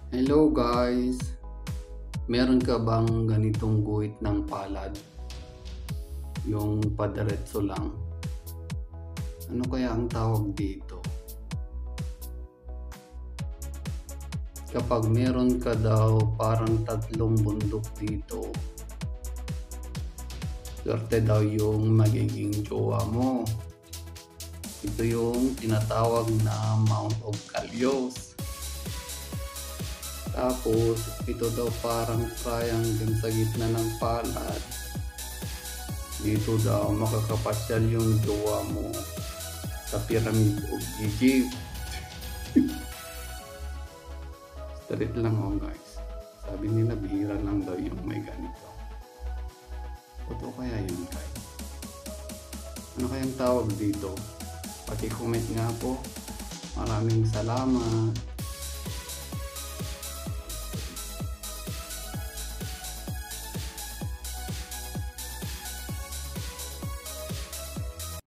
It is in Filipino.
Hello guys! Meron ka bang ganitong guhit ng palad? Yung padiretso lang. Ano kaya ang tawag dito? Kapag meron ka daw parang tatlong bundok dito, swerte daw yung magiging jowa mo. Ito yung tinatawag na Mount of Calios. Tapos, ito daw parang triangle sa gitna ng palad. Dito daw makakapasyal yung jowa mo sa Pyramid of Egypt. Straight lang guys. Sabi nila bihira lang daw yung may ganito. Totoo kaya yun guys? Ano kayang tawag dito? Paki-comment nga po. Maraming salamat.